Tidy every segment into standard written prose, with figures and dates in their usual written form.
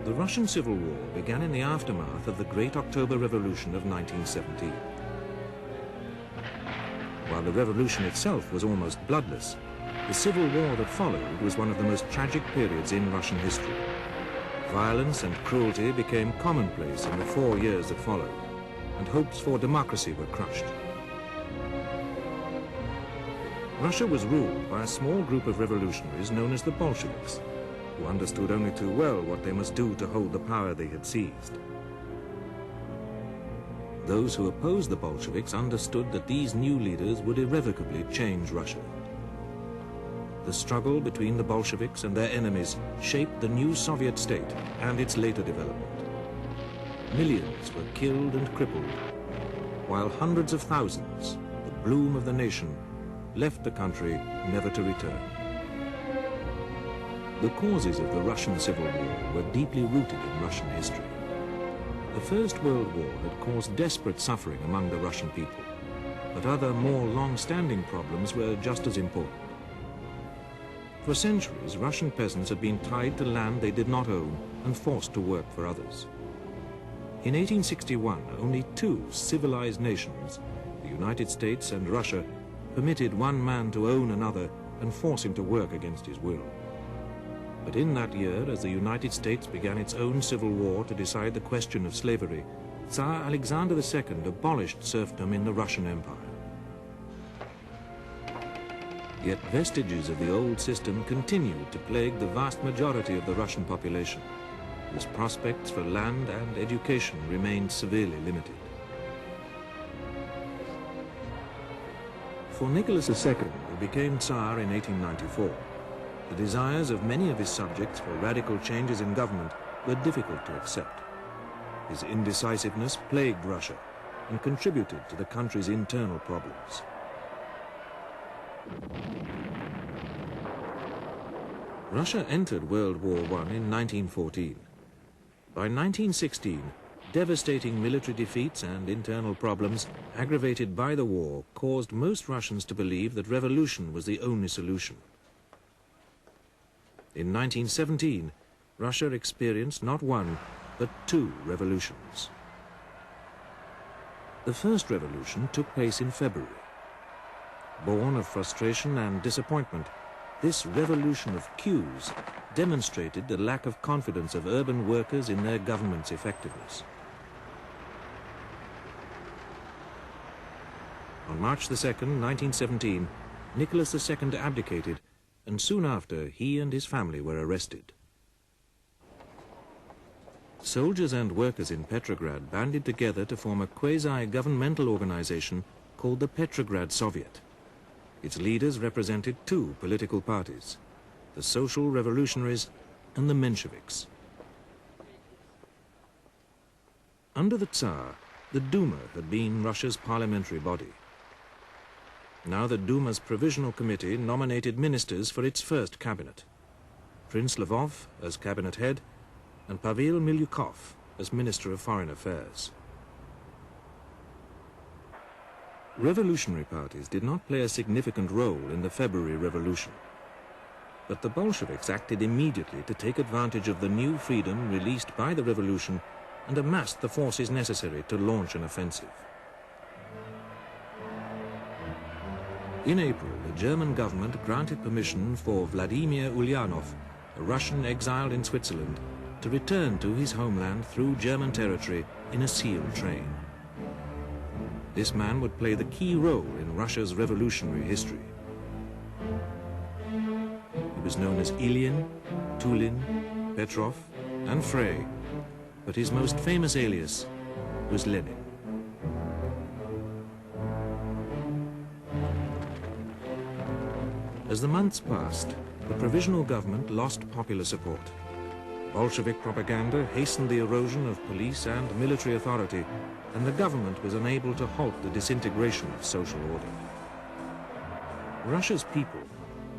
The Russian Civil War began in the aftermath of the Great October Revolution of 1917. While the revolution itself was almost bloodless, the civil war that followed was one of the most tragic periods in Russian history. Violence and cruelty became commonplace in the 4 years that followed, and hopes for democracy were crushed. Russia was ruled by a small group of revolutionaries known as the Bolsheviks, who understood only too well what they must do to hold the power they had seized. Those who opposed the Bolsheviks understood that these new leaders would irrevocably change Russia. The struggle between the Bolsheviks and their enemies shaped the new Soviet state and its later development. Millions were killed and crippled, while hundreds of thousands, the bloom of the nation, left the country never to return. The causes of the Russian Civil War were deeply rooted in Russian history. The First World War had caused desperate suffering among the Russian people, but other more long-standing problems were just as important. For centuries, Russian peasants had been tied to land they did not own and forced to work for others. In 1861, only two civilized nations, the United States and Russia, permitted one man to own another and force him to work against his will. But in that year, as the United States began its own civil war to decide the question of slavery, Tsar Alexander II abolished serfdom in the Russian Empire. Yet vestiges of the old system continued to plague the vast majority of the Russian population, whose prospects for land and education remained severely limited. For Nicholas II, who became Tsar in 1894, the desires of many of his subjects for radical changes in government were difficult to accept. His indecisiveness plagued Russia and contributed to the country's internal problems. Russia entered World War I in 1914. By 1916, devastating military defeats and internal problems aggravated by the war caused most Russians to believe that revolution was the only solution. In 1917, Russia experienced not one, but two revolutions. The first revolution took place in February. Born of frustration and disappointment, this revolution of queues demonstrated the lack of confidence of urban workers in their government's effectiveness. On March 2, 1917, Nicholas II abdicated, and soon after he and his family were arrested. Soldiers and workers in Petrograd banded together to form a quasi-governmental organization called the Petrograd Soviet. Its leaders represented two political parties, the Social Revolutionaries and the Mensheviks. Under the Tsar, the Duma had been Russia's parliamentary body. Now the Duma's Provisional Committee nominated ministers for its first cabinet, Prince Lvov as cabinet head and Pavel Milyukov as Minister of Foreign Affairs. Revolutionary parties did not play a significant role in the February Revolution, but the Bolsheviks acted immediately to take advantage of the new freedom released by the revolution and amassed the forces necessary to launch an offensive. In April, the German government granted permission for Vladimir Ulyanov, a Russian exiled in Switzerland, to return to his homeland through German territory in a sealed train. This man would play the key role in Russia's revolutionary history. He was known as Ilyin, Tulin, Petrov, and Frey, but his most famous alias was Lenin. As the months passed, the provisional government lost popular support. Bolshevik propaganda hastened the erosion of police and military authority, and the government was unable to halt the disintegration of social order. Russia's people,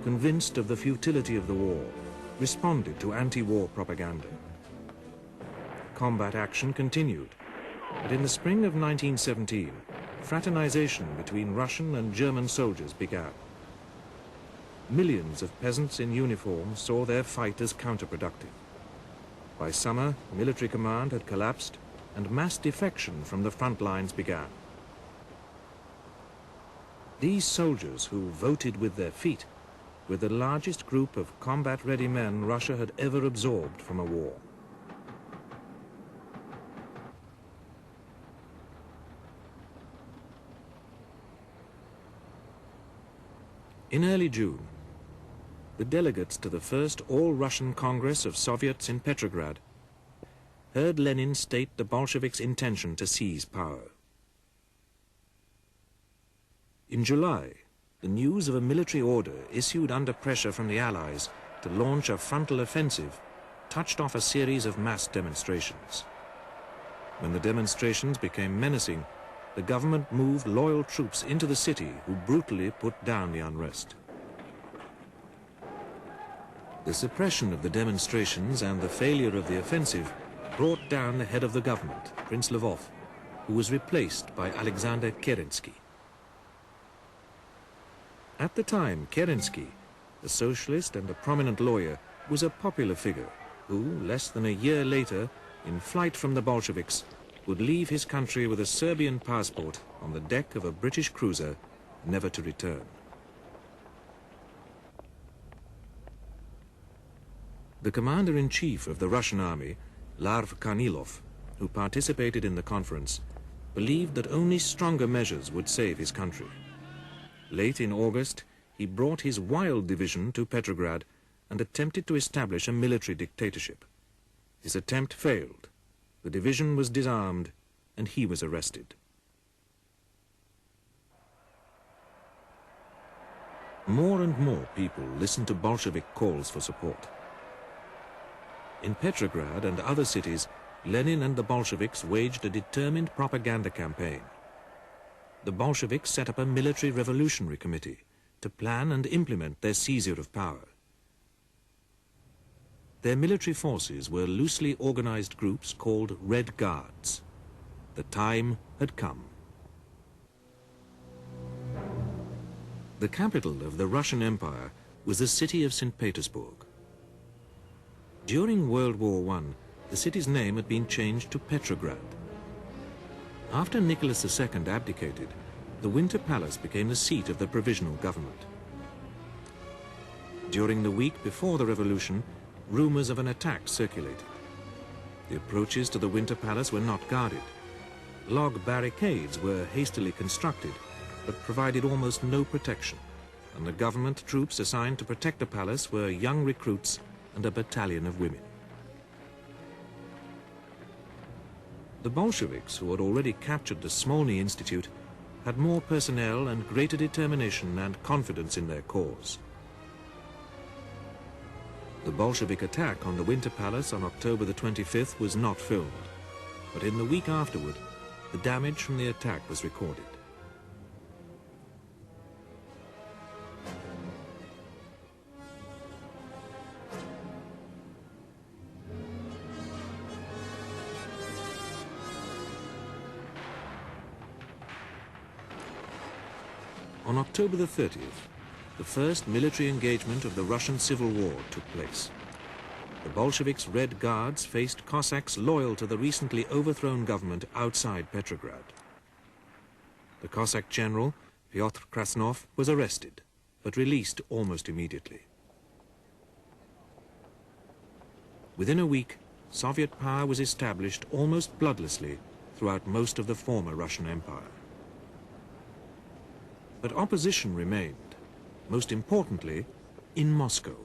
convinced of the futility of the war, responded to anti-war propaganda. Combat action continued, but in the spring of 1917, fraternization between Russian and German soldiers began. Millions of peasants in uniform saw their fight as counterproductive. By summer, military command had collapsed and mass defection from the front lines began. These soldiers, who voted with their feet, were the largest group of combat-ready men Russia had ever absorbed from a war. In early June, the delegates to the first All-Russian Congress of Soviets in Petrograd heard Lenin state the Bolsheviks' intention to seize power. In July, the news of a military order issued under pressure from the Allies to launch a frontal offensive touched off a series of mass demonstrations. When the demonstrations became menacing, the government moved loyal troops into the city who brutally put down the unrest. The suppression of the demonstrations and the failure of the offensive brought down the head of the government, Prince Lvov, who was replaced by Alexander Kerensky. At the time, Kerensky, a socialist and a prominent lawyer, was a popular figure who, less than a year later, in flight from the Bolsheviks, would leave his country with a Serbian passport on the deck of a British cruiser, never to return. The commander-in-chief of the Russian army, Larv Kornilov, who participated in the conference, believed that only stronger measures would save his country. Late in August, he brought his Wild division to Petrograd and attempted to establish a military dictatorship. His attempt failed. The division was disarmed and he was arrested. More and more people listened to Bolshevik calls for support. In Petrograd and other cities, Lenin and the Bolsheviks waged a determined propaganda campaign. The Bolsheviks set up a military revolutionary committee to plan and implement their seizure of power. Their military forces were loosely organized groups called Red Guards. The time had come. The capital of the Russian Empire was the city of St. Petersburg. During World War I, the city's name had been changed to Petrograd. After Nicholas II abdicated, the Winter Palace became the seat of the provisional government. During the week before the revolution, rumors of an attack circulated. The approaches to the Winter Palace were not guarded. Log barricades were hastily constructed, but provided almost no protection, and the government troops assigned to protect the palace were young recruits and a battalion of women. The Bolsheviks, who had already captured the Smolny Institute, had more personnel and greater determination and confidence in their cause. The Bolshevik attack on the Winter Palace on October the 25th was not filmed, but in the week afterward, the damage from the attack was recorded. On October the 30th, the first military engagement of the Russian Civil War took place. The Bolsheviks' Red Guards faced Cossacks loyal to the recently overthrown government outside Petrograd. The Cossack general, Pyotr Krasnov, was arrested, but released almost immediately. Within a week, Soviet power was established almost bloodlessly throughout most of the former Russian Empire. But opposition remained, most importantly, in Moscow.